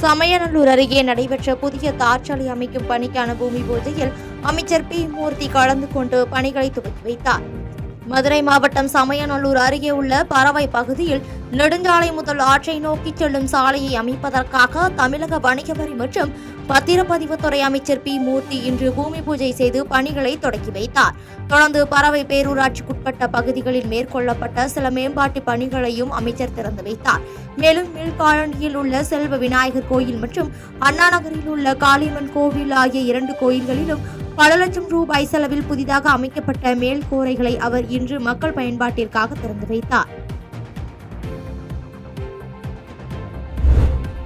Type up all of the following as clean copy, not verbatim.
சமயநல்லூர் அருகே நடைபெற்ற புதிய தார்ச்சாலை அமைக்கும் பணிக்கான பூமி பூஜையில் அமைச்சர் பி மூர்த்தி கலந்து கொண்டு பணிகளை துவக்கி வைத்தார். மதுரை மாவட்டம் சமயநல்லூர் அருகே உள்ள பறவை பகுதியில் நெடுஞ்சாலை முதல் ஆற்றை நோக்கி செல்லும் சாலையை அமைப்பதற்காக தமிழக வணிக வரி மற்றும் பத்திரப்பதிவுத்துறை அமைச்சர் பி மூர்த்தி இன்று பூமி பூஜை செய்து பணிகளை தொடக்கி வைத்தார். தொடர்ந்து பறவை பேரூராட்சிக்குட்பட்ட பகுதிகளில் மேற்கொள்ளப்பட்ட சில மேம்பாட்டு பணிகளையும் அமைச்சர் திறந்து வைத்தார். மேலும் மேல்காலனியில் உள்ள செல்வ விநாயகர் கோயில் மற்றும் அண்ணா நகரில் உள்ள காளியம்மன் கோவில் ஆகிய 2 கோயில்களிலும் பல லட்சம் ரூபாய் செலவில் புதிதாக அமைக்கப்பட்ட மேல்கூரைகளை அவர் இன்று மக்கள் பயன்பாட்டிற்காக திறந்து வைத்தார்.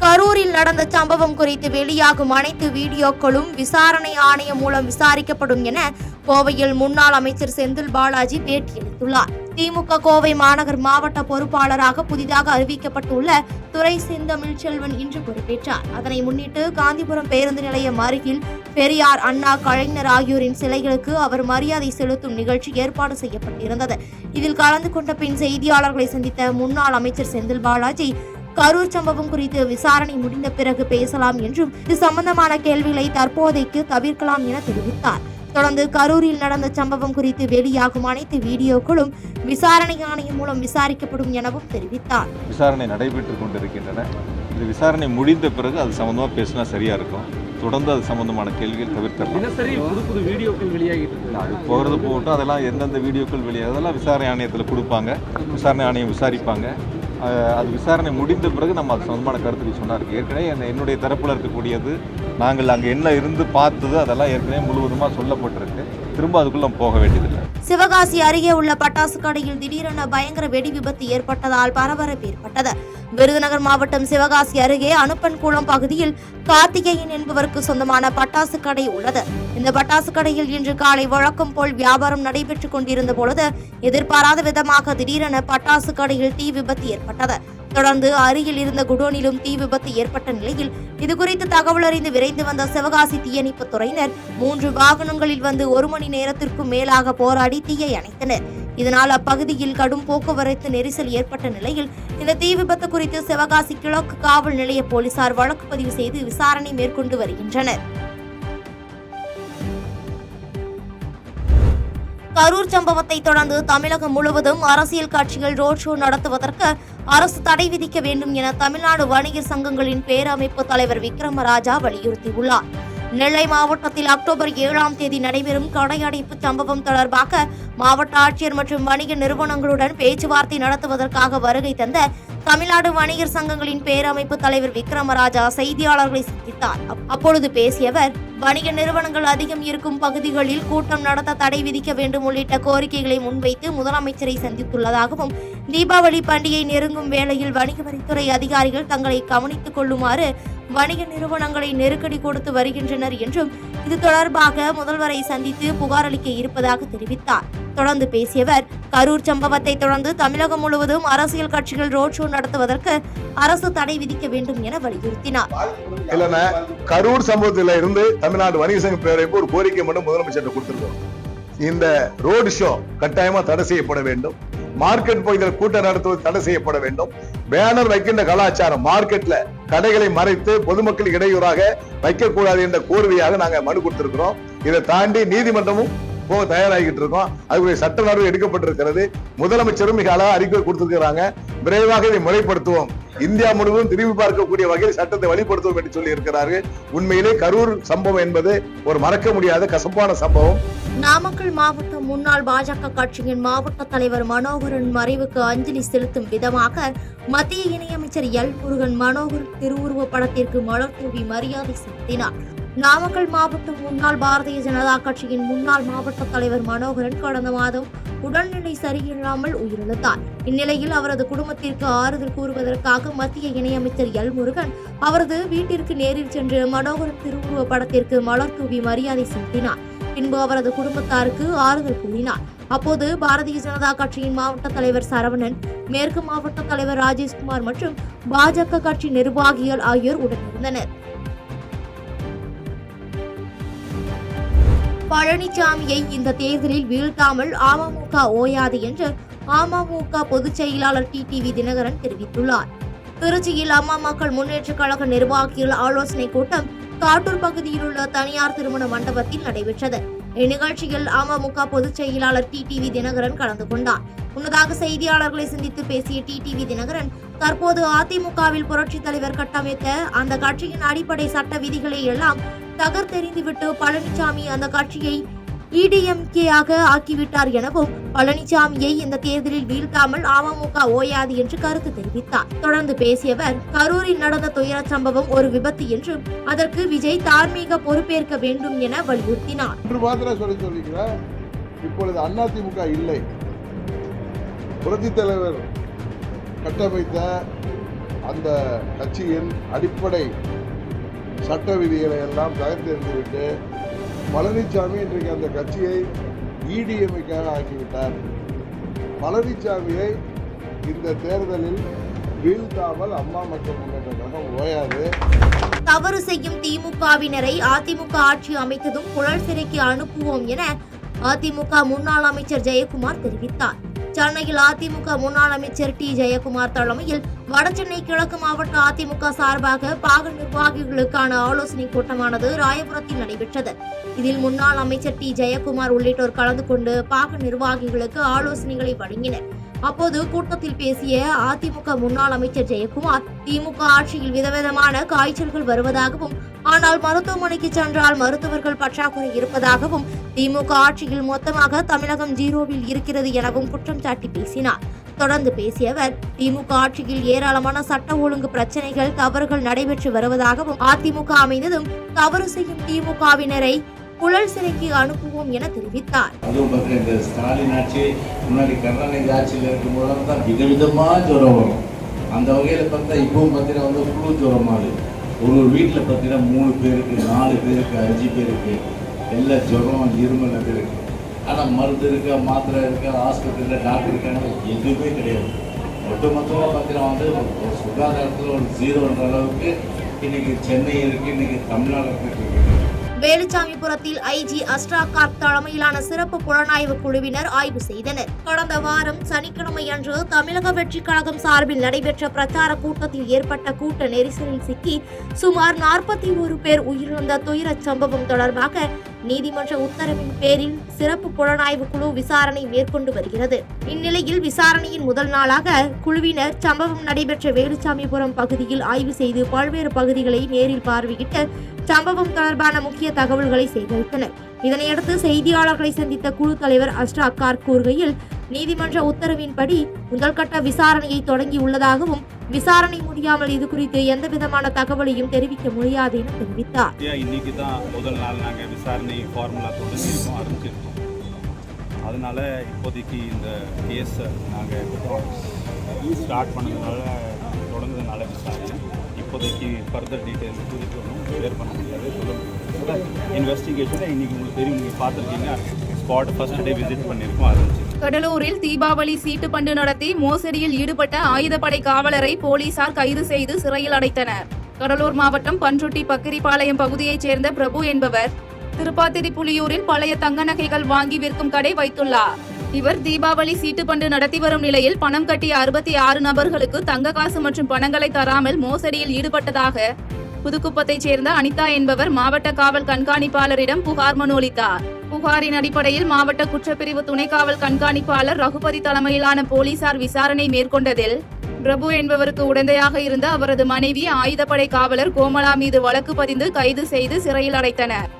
கரூரில் நடந்த சம்பவம் குறித்து வெளியாகும் அனைத்து வீடியோக்களும் விசாரணை ஆணையம் மூலம் விசாரிக்கப்படும் என கோவையில் முன்னாள் அமைச்சர் செந்தில் பாலாஜி பேட்டியளித்துள்ளார். திமுக கோவை மாநகர் மாவட்ட பொறுப்பாளராக புதிதாக அறிவிக்கப்பட்டுள்ள துரை செந்தமிழ் செல்வன் இன்று பொறுப்பேற்றார். அதனை முன்னிட்டு காந்திபுரம் பேருந்து நிலையம் அருகில் பெரியார், அண்ணா, கலைஞர் ஆகியோரின் சிலைகளுக்கு அவர் மரியாதை செலுத்தும் நிகழ்ச்சி ஏற்பாடு செய்யப்பட்டிருந்தது. இதில் கலந்து கொண்ட பின் செய்தியாளர்களை சந்தித்த முன்னாள் அமைச்சர் செந்தில் பாலாஜி, கரூர் சம்பவம் குறித்து விசாரணை முடிந்த பிறகு பேசலாம் என்றும் இது சம்பந்தமான கேள்விகளை தற்போதைக்கு தவிர்க்கலாம் என தெரிவித்தார். தொடர்ந்து கரூரில் நடந்த சம்பவம் குறித்து வெளியாகும் அனைத்து வீடியோக்களும் விசாரணை ஆணையம் மூலம் விசாரிக்கப்படும் எனவும் தெரிவித்தார். விசாரணை நடைபெற்றுக் கொண்டிருக்கின்றன. இந்த விசாரணை முடிந்த பிறகு அது சம்பந்தமா பேசினா சரியா இருக்கும். தொடர்ந்து அது சம்பந்தமான கேள்விகள் தவிர்க்கலாம். புது வீடியோக்கள் வெளியாகிட்டு அது போகிறது போகட்டும். அதெல்லாம் எந்தெந்த வீடியோக்கள் வெளியாகிறதெல்லாம் விசாரணை ஆணையத்தில் கொடுப்பாங்க. விசாரணை ஆணையம் விசாரிப்பாங்க. அது விசாரணை முடிந்த பிறகு நம்ம அது சொந்தமான கருத்துக்கள் சொன்னார். ஏற்கனவே என்னுடைய தரப்பில் இருக்கக்கூடியது நாங்கள் அங்கே என்ன இருந்து பார்த்தது அதெல்லாம் ஏற்கனவே முழுவதுமாக சொல்லப்பட்டிருக்கு. திரும்ப அதுக்குள்ள போக வேண்டியதில்லை. சிவகாசி அருகே உள்ள பட்டாசு கடையில் திடீரென பயங்கர வெடி விபத்து ஏற்பட்டதால் பரபரப்பு ஏற்பட்டது. விருதுநகர் மாவட்டம் சிவகாசி அருகே அனுப்பன்குளம் பகுதியில் கார்த்திகேயன் என்பவருக்கு சொந்தமான பட்டாசு கடை உள்ளது. இந்த பட்டாசு கடையில் இன்று காலை வழக்கம் போல் வியாபாரம் நடைபெற்றுக் கொண்டிருந்த பொழுது எதிர்பாராத விதமாக திடீரென பட்டாசு கடையில் தீ விபத்து ஏற்பட்டது. தொடர்ந்து அருகில் இருந்த குடோனிலும் தீ விபத்து ஏற்பட்ட நிலையில் இதுகுறித்து தகவல் அறிந்து விரைந்து வந்த சிவகாசி தீயணைப்பு துறையினர் 3 வாகனங்களில் வந்து 1 மணி நேரத்திற்கும் மேலாக போராடி தீயை அணைத்தனர். இதனால் அப்பகுதியில் கடும் போக்குவரத்து நெரிசல் ஏற்பட்ட நிலையில் இந்த தீ விபத்து குறித்து சிவகாசி கிழக்கு காவல் நிலைய போலீசார் வழக்கு பதிவு செய்து விசாரணை மேற்கொண்டு வருகின்றனர். கரூர் சம்பவத்தை தொடர்ந்து தமிழகம் முழுவதும் அரசியல் கட்சிகள் ரோட் ஷோ நடத்துவதற்கு அரசு தடை விதிக்க வேண்டும் என தமிழ்நாடு வணிகர் சங்கங்களின் பேரமைப்பு தலைவர் விக்ரமராஜா வலியுறுத்தியுள்ளார். நெல்லை மாவட்டத்தில் அக்டோபர் 7ஆம் தேதி நடைபெறும் கடையடைப்பு சம்பவம் தொடர்பாக மாவட்ட ஆட்சியர் மற்றும் வணிக நிறுவனங்களுடன் பேச்சுவார்த்தை நடத்துவதற்காக வருகை தந்த தமிழ்நாடு வணிகர் சங்கங்களின் பேரமைப்பு தலைவர் விக்ரமராஜா செய்தியாளர்களை சந்தித்தார். அப்பொழுது பேசிய அவர், வணிக நிறுவனங்கள் அதிகம் இருக்கும் பகுதிகளில் கூட்டம் நடத்த தடை விதிக்க வேண்டும் உள்ளிட்ட கோரிக்கைகளை முன்வைத்து முதலமைச்சரை சந்தித்துள்ளதாகவும், தீபாவளி பண்டிகை நெருங்கும் வேளையில் வணிக வரித்துறை அதிகாரிகள் தங்களை கவனித்துக் கொள்ளுமாறு வணிக நிறுவனங்களை நெருக்கடி கொடுத்து வருகின்றனர் என்றும் இது தொடர்பாக முதல்வரை சந்தித்து புகார் அளிக்க இருப்பதாக தெரிவித்தார். தொடர்ந்து பேசியவர், கரூர் சம்பவத்தை தொடர்ந்து தமிழகம் முழுவதும் அரசியல் கட்சிகள் ரோட் ஷோ நடத்துவதற்கு அரசு தடை விதிக்க வேண்டும் என வலியுறுத்தினார். கரூர் சம்பவத்தில இருந்து தமிழ்நாடு வணிக சங்க பேரவைக்கு ஒரு கோரிக்கை மட்டும் முதலமைச்சர் கொடுத்திருக்கோம். இந்த ரோடு ஷோ கட்டாயமா தடை செய்யப்பட வேண்டும். மார்க்கெட் பகுதியில் கூட்டம் நடத்துவது தடை செய்யப்பட வேண்டும். பேனர் வைக்கின்ற கலாச்சாரம், மார்க்கெட்ல கடைகளை மறைத்து பொதுமக்கள் இடையூறாக வைக்கக்கூடாது என்ற கோரிக்கையாக நாங்க மனு கொடுத்திருக்கிறோம். இதை தாண்டி நீதிமன்றமும் போக தயாராகிட்டு இருக்கோம். அதுக்குரிய சட்ட நடவடிக்கை எடுக்கப்பட்டிருக்கிறது. முதலமைச்சரும் மிக அழகா அறிக்கை கொடுத்திருக்கிறாங்க. விரைவாக இதை முறைப்படுத்துவோம். இந்தியா முழுவதும் திரும்பி பார்க்கக்கூடிய வகையில் சட்டத்தை வழிபடுத்துவோம் என்று சொல்லி இருக்கிறார்கள். உண்மையிலே கரூர் சம்பவம் என்பது ஒரு மறக்க முடியாத கசப்பான சம்பவம். நாமக்கல் மாவட்ட முன்னாள் பாஜக கட்சியின் மாவட்ட தலைவர் மனோகரன் மறைவுக்கு அஞ்சலி செலுத்தும் விதமாக மத்திய இணையமைச்சர் எல் முருகன் மனோகர் திருவுருவ படத்திற்கு மலர் தூவி மரியாதை செலுத்தினார். நாமக்கல் மாவட்டம் முன்னாள் பாரதிய ஜனதா கட்சியின் முன்னாள் மாவட்ட தலைவர் மனோகரன் கடந்த மாதம் உடல்நிலை சரியில்லாமல் உயிரிழந்தார். இந்நிலையில் அவரது குடும்பத்திற்கு ஆறுதல் கூறுவதற்காக மத்திய இணையமைச்சர் எல் முருகன் அவரது வீட்டிற்கு நேரில் சென்று மனோகரன் திருவுருவ படத்திற்கு மலர் தூவி மரியாதை செலுத்தினார். பின்பு அவரது குடும்பத்தாருக்கு ஆறுதல் கூறினார். அப்போது பாரதிய ஜனதா கட்சியின் மாவட்ட தலைவர் சரவணன், மேற்கு மாவட்ட தலைவர் ராஜேஷ்குமார் மற்றும் பாஜக கட்சி நிர்வாகிகள் ஆகியோர் உடனிருந்தனர். பழனிசாமியை இந்த தேர்தலில் வீழ்த்தாமல் அமமுக ஓயாது என்று அமமுக பொதுச் செயலாளர் டிடிவி தினகரன் தெரிவித்துள்ளார். திருச்சியில் அம்மா மக்கள் முன்னேற்றக் கழக நிர்வாகிகள் ஆலோசனை கூட்டம் காட்டூர் பகுதியில் உள்ள தனியார் திருமண மண்டபத்தில் நடைபெற்றது. இந்நிகழ்ச்சியில் அமமுக பொதுச் செயலாளர் டிடிவி தினகரன் கலந்து கொண்டார். முன்னதாக செய்தியாளர்களை சந்தித்து பேசிய டிடிவி தினகரன், தற்போது அதிமுகவில் புரட்சித் தலைவர் கட்டமைத்த அந்த கட்சியின் அடிப்படை சட்ட விதிகளை எல்லாம் தகர்த்தெறிந்துவிட்டு பழனிசாமி அந்த கட்சியை EDMK-ஆக ஆக்கிவிட்டார் எனவும், பழனிசாமியை இந்த தேர்தலில் வீழ்த்தாமல் அமமுக ஓயாது என்று கருத்து தெரிவித்தார். தொடர்ந்து பேசியவர், கரூரில் நடந்த துயர சம்பவம் ஒரு விபத்து என்றும் அதற்கு விஜய் தார்மீக பொறுப்பேற்க வேண்டும் என வலியுறுத்தினார். இப்பொழுது அதிமுக இல்லை, புரட்சித் தலைவர் கட்டமைத்த அந்த கட்சியின் அடிப்படை சட்ட விதிகளை எல்லாம் தகர்த்தெறிந்துவிட்டு பழனிசாமி இன்றைக்கு அந்த கட்சியை EDMK-ஆக ஆக்கிவிட்டார். பழனிசாமியை இந்த தேர்தலில் வீழ்த்தாமல் அம்மா மக்கள் முன்னேற்ற கழகம் ஓயாது. தவறு செய்யும் திமுகவினரை அதிமுக ஆட்சி அமைத்ததும் புழல் சிறைக்கு அனுப்புவோம் என அதிமுக முன்னாள் அமைச்சர் ஜெயக்குமார் தெரிவித்தார். சென்னையில் அதிமுக முன்னாள் அமைச்சர் டி. ஜெயக்குமார் தலைமையில் வடசென்னை கிழக்கு மாவட்ட அதிமுக சார்பாக பாக நிர்வாகிகளுக்கான ஆலோசனை கூட்டமானது ராயபுரத்தில் நடைபெற்றது. இதில் முன்னாள் அமைச்சர் டி. ஜெயக்குமார் உள்ளிட்டோர் கலந்து கொண்டு பாக நிர்வாகிகளுக்கு ஆலோசனைகளை வழங்கினர். அப்போது கூட்டத்தில் பேசிய அதிமுக முன்னாள் அமைச்சர் ஜெயக்குமார், திமுக ஆட்சியில் விதவிதமான காய்ச்சல்கள் வருவதாகவும், ஆனால் மருத்துவமனைக்கு சென்றால் மருத்துவர்கள் பற்றாக்குறை இருப்பதாகவும், திமுக ஆட்சியில் மொத்தமாக தமிழகம் 0-ல் இருக்கிறது எனவும் குற்றம் சாட்டி பேசினார். தொடர்ந்து பேசிய அவர், திமுக ஆட்சியில் ஏராளமான சட்ட ஒழுங்கு பிரச்சனைகள், தவறுகள் நடைபெற்று வருவதாகவும், அதிமுக அமைந்ததும் தவறு செய்யும் திமுகவினரை புழல் சிறைக்கு அனுப்புவோம் என தெரிவித்தார். அதுவும் இந்த ஸ்டாலின் ஆட்சி முன்னாடி கருணாநிதி ஆட்சியில் இருக்கும் போது தான் விதவிதமா ஜுரம் வரும். அந்த வகையில் பார்த்தா இப்பவும் பார்த்தீங்கன்னா ஃப்ளூ ஜுரமாகுது. ஒரு வீட்டில் பார்த்தீங்கன்னா 3 பேருக்கு 4 பேருக்கு 5 பேருக்கு எல்லா ஜுரம் இருமல் அது இருக்கு. ஆனால் மருந்து இருக்கா, மாத்திரை இருக்கா, ஹாஸ்பிட்டலில் டாக்டர் இருக்காங்க, எதுவுமே கிடையாது. ஒட்டுமொத்தமாக பார்த்தீங்கன்னா சுகாதாரத்தில் ஒரு 0ன்ற அளவுக்கு இன்னைக்கு சென்னை இருக்கு, இன்னைக்கு தமிழ்நாடு இருக்கு. வேலுச்சாமிபுரத்தில் ஐஜி அஸ்ட்ராகார்ப் தலைமையிலான சிறப்பு புலனாய்வு குழுவினர் ஆய்வு செய்தனர். கடந்த வாரம் சனிக்கிழமை அன்று தமிழக வெற்றிக் கழகம் சார்பில் நடைபெற்ற பிரச்சார கூட்டத்தில் ஏற்பட்ட கூட்ட நெரிசலில் சிக்கி சுமார் 41 பேர் உயிரிழந்த துயரச் சம்பவம் தொடர்பாக நீதிமன்ற உத்தரவின் பேரில் சிறப்பு புலனாய்வு குழு விசாரணை மேற்கொண்டு வருகிறது. இந்நிலையில் விசாரணையின் முதல் நாளாக குழுவினர் சம்பவம் நடைபெற்ற வேலுச்சாமிபுரம் பகுதியில் ஆய்வு செய்து பல்வேறு பகுதிகளை நேரில் பார்வையிட்டு சம்பவம் தொடர்பான முக்கிய தகவல்களை சேகரித்தனர். இதனையடுத்து செய்தியாளர்களை சந்தித்த குழு தலைவர் அஸ்ட்ராகார்ப் கூறுகையில், நீதிமன்ற உத்தரவின்படி முதல்கட்ட விசாரணையை தொடங்கியுள்ளதாகவும், விசாரணை முடியாமல் இது குறித்து எந்த விதமான தகவலையும் தெரிவிக்க முடியாது என தெரிவித்தார். இன்னைக்கு தான் முதல் நாள் நாங்கள் விசாரணை ஃபார்முலா தொடங்கியிருக்கோம், ஆரம்பிச்சிருக்கோம். அதனால இப்போதைக்கு இந்த கேஸ் நாங்கள் ஸ்டார்ட் பண்ணதுனால தொடங்குறதுனால விசாரணை இப்போதைக்கு ஃபர்தர் டீட்டெயில்ஸ் இப்போதைக்கு ஒன்றும் ஷேர் பண்ண முடியாது, சொல்ல முடியாது. இன்வெஸ்டிகேஷனை இன்னைக்கு உங்களுக்கு தெரியும், நீங்கள் பார்த்துருக்கீங்க. ஸ்பாட் ஃபர்ஸ்ட் டே விசிட் பண்ணியிருக்கோம், ஆரம்பிச்சு. கடலூரில் தீபாவளி சீட்டு பண்டு நடத்தி மோசடியில் ஈடுபட்ட ஆயுதப்படை காவலரை போலீசார் கைது செய்து சிறையில் அடைத்தனர். கடலூர் மாவட்டம் பன்ருட்டி பக்கிரிபாளையம் பகுதியைச் சேர்ந்த பிரபு என்பவர் திருப்பாத்திரி புலியூரில் பழைய தங்க நகைகள் வாங்கி விற்கும் கடை வைத்துள்ளார். இவர் தீபாவளி சீட்டு பண்டு நடத்தி வரும் நிலையில் பணம் கட்டிய 66 நபர்களுக்கு தங்க காசு மற்றும் பணங்களை தராமல் மோசடியில் ஈடுபட்டதாக புதுக்குப்பத்தைச் சேர்ந்த அனிதா என்பவர் மாவட்ட காவல் கண்காணிப்பாளரிடம் புகார் மனு அளித்தார். புகாரின் அடிப்படையில் மாவட்ட குற்றப்பிரிவு துணை காவல் கண்காணிப்பாளர் ரகுபதி தலைமையிலான போலீசார் விசாரணை மேற்கொண்டதில் பிரபு என்பவருக்கு உடந்தையாக இருந்த அவரது மனைவி ஆயுதப்படை காவலர் கோமலா மீது வழக்கு பதிந்து கைது செய்து சிறையில் அடைத்தனர்.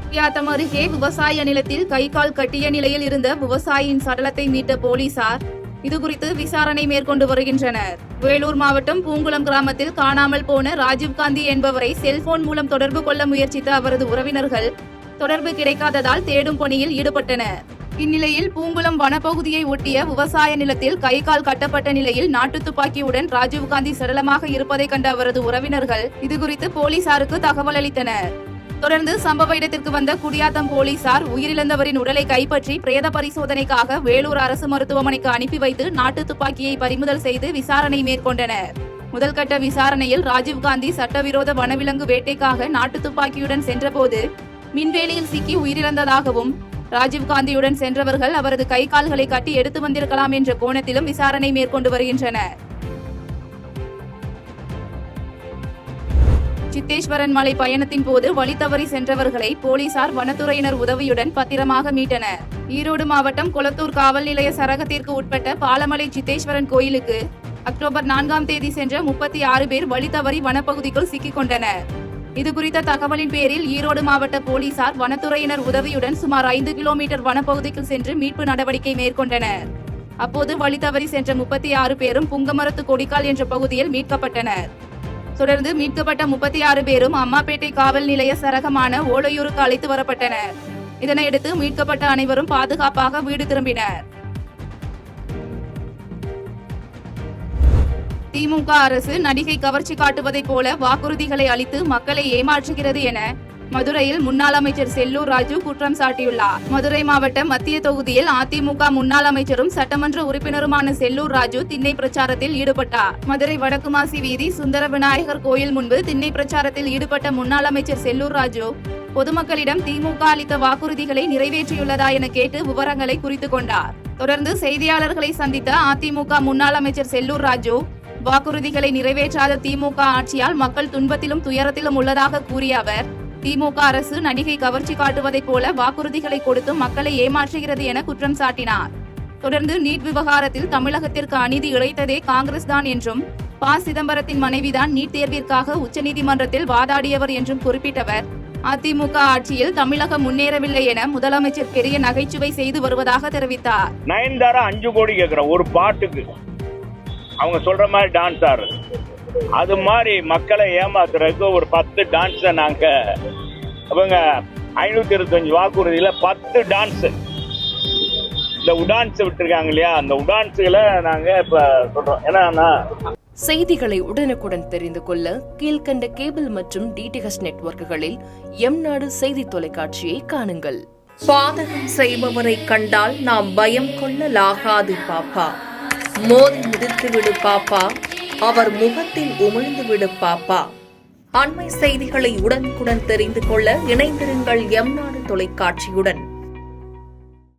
குடியாத்தம் அருகே விவசாய நிலத்தில் கை கால் கட்டிய நிலையில் இருந்த விவசாயியின் சடலத்தை மீட்ட போலீசார் இதுகுறித்து விசாரணை மேற்கொண்டு வருகின்றனர். வேலூர் மாவட்டம் பூங்குளம் கிராமத்தில் காணாமல் போன ராஜீவ்காந்தி என்பவரை செல்போன் மூலம் தொடர்பு கொள்ள முயற்சித்த அவரது உறவினர்கள் தொடர்பு கிடைக்காததால் தேடும் பணியில் ஈடுபட்டனர். இந்நிலையில் பூங்குளம் வனப்பகுதியை ஒட்டிய விவசாய நிலத்தில் கை கால் கட்டப்பட்ட நிலையில் நாட்டு துப்பாக்கியுடன் ராஜீவ்காந்தி சடலமாக இருப்பதை கண்ட அவரது உறவினர்கள் இதுகுறித்து போலீசாருக்கு தகவல் அளித்தனர். தொடர்ந்து சம்பவ இடத்திற்கு வந்த குடியாத்தம் போலீசார் உயிரிழந்தவரின் உடலை கைப்பற்றி பிரேத பரிசோதனைக்காக வேலூர் அரசு மருத்துவமனைக்கு அனுப்பி வைத்து நாட்டு துப்பாக்கியை பறிமுதல் செய்து விசாரணை மேற்கொண்டனர். முதல்கட்ட விசாரணையில் ராஜீவ்காந்தி சட்டவிரோத வனவிலங்கு வேட்டைக்காக நாட்டு துப்பாக்கியுடன் சென்றபோது மின்வேலியில் சிக்கி உயிரிழந்ததாகவும், ராஜீவ்காந்தியுடன் சென்றவர்கள் அவரது கை கால்களை கட்டி எடுத்து வந்திருக்கலாம் என்ற கோணத்திலும் விசாரணை மேற்கொண்டு வருகின்றனர். சித்தேஸ்வரன் மலை பயணத்தின் போது வழி தவறி சென்றவர்களை போலீசார் வனத்துறையினர் உதவியுடன் பத்திரமாக மீட்டனர். ஈரோடு மாவட்டம் கொளத்தூர் காவல் நிலைய சரகத்திற்கு உட்பட்ட பாலமலை சித்தேஸ்வரன் கோயிலுக்கு அக்டோபர் 4ஆம் தேதி சென்ற 36 பேர் வழி தவறி வனப்பகுதிக்குள் சிக்கிக் கொண்டனர். இதுகுறித்த தகவலின் பேரில் ஈரோடு மாவட்ட போலீசார் வனத்துறையினர் உதவியுடன் சுமார் 5 கிலோமீட்டர் வனப்பகுதிக்குள் சென்று மீட்பு நடவடிக்கை மேற்கொண்டனர். அப்போது வழி தவறி சென்ற 36 பேரும் புங்கமரத்து கொடிக்கால் என்ற பகுதியில் மீட்கப்பட்டனர். தொடர்ந்து மீட்கப்பட்ட 36 பேரும் அம்மாப்பேட்டை காவல் நிலைய சரகமான ஓலையூருக்கு அழைத்து வரப்பட்டனர். இதனையடுத்து மீட்கப்பட்ட அனைவரும் பாதுகாப்பாக வீடு திரும்பினர். திமுக அரசு நடிகை கவர்ச்சி காட்டுவதைப் போல வாக்குறுதிகளை அளித்து மக்களை ஏமாற்றுகிறது என மதுரையில் முன்னாள் அமைச்சர் செல்லூர் ராஜு குற்றம் சாட்டியுள்ளார். மதுரை மாவட்ட மத்திய தொகுதியில் அதிமுக முன்னாள் அமைச்சரும் சட்டமன்ற உறுப்பினருமான செல்லூர் ராஜு திண்ணை பிரச்சாரத்தில் ஈடுபட்டார். மதுரை வடக்கு மாசி வீதி சுந்தர விநாயகர் கோயில் முன்பு திண்ணை பிரச்சாரத்தில் ஈடுபட்ட முன்னாள் அமைச்சர் செல்லூர் ராஜு பொதுமக்களிடம் திமுக அளித்த வாக்குறுதிகளை நிறைவேற்றியுள்ளதா என கேட்டு விவரங்களை குறித்துக் கொண்டார். தொடர்ந்து செய்தியாளர்களை சந்தித்த அதிமுக முன்னாள் அமைச்சர் செல்லூர் ராஜு வாக்குறுதிகளை நிறைவேற்றாத திமுக ஆட்சியால் மக்கள் துன்பத்திலும் துயரத்திலும் உள்ளதாக கூறிய அவர், திமுக அரசு நடிகை கவர்ச்சி காட்டுவதைப் போல வாக்குறுதிகளை கொடுத்து மக்களை ஏமாற்றுகிறது என குற்றம் சாட்டினார். தொடர்ந்து நீட் விவகாரத்தில் தமிழகத்திற்கு அநீதி இழைத்ததே காங்கிரஸ் தான் என்றும் ப. சிதம்பரத்தின் மனைவிதான் நீட் தேர்விற்காக உச்சநீதிமன்றத்தில் வாதாடியவர் என்றும் குறிப்பிட்டவர், அதிமுக ஆட்சியில் தமிழகம் முன்னேறவில்லை என முதலமைச்சர் பெரிய நகைச்சுவை செய்து வருவதாக தெரிவித்தார். நயன்தாரா 5 கோடி கேட்கிற ஒரு பாட்டுக்கு, அவங்க சொல்ற மாதிரி டான்ஸ் ஆடுறது, அது மாதிரி மக்களை ஏமாத்துறதுக்கு ஒரு 10 டான்ஸை நாங்க அவங்க 525 வாக்குறுதியில 10 டான்ஸ், இந்த உடான்ஸ் விட்டுருக்காங்க இல்லையா, அந்த உடான்ஸுகளை நாங்க இப்ப சொல்றோம். ஏன்னா செய்திகளை உடனுக்குடன் தெரிந்து கொள்ள கீழ்கண்ட கேபிள் மற்றும் டிடிஹெச் நெட்வொர்க்குகளில் எம்நாடு செய்தி தொலைக்காட்சியை காணுங்கள். பாதகம் செய்பவரை கண்டால் நாம் பயம் கொள்ளலாகாது பாப்பா. மோதி மிதித்து விடு பாப்பா, அவர் முகத்தில் உமிழ்ந்து விடு பாப்பா. அண்மை செய்திகளை உடனுக்குடன் தெரிந்து கொள்ள இணைந்திருங்கள் எம்நாடு தொலைக்காட்சியுடன்.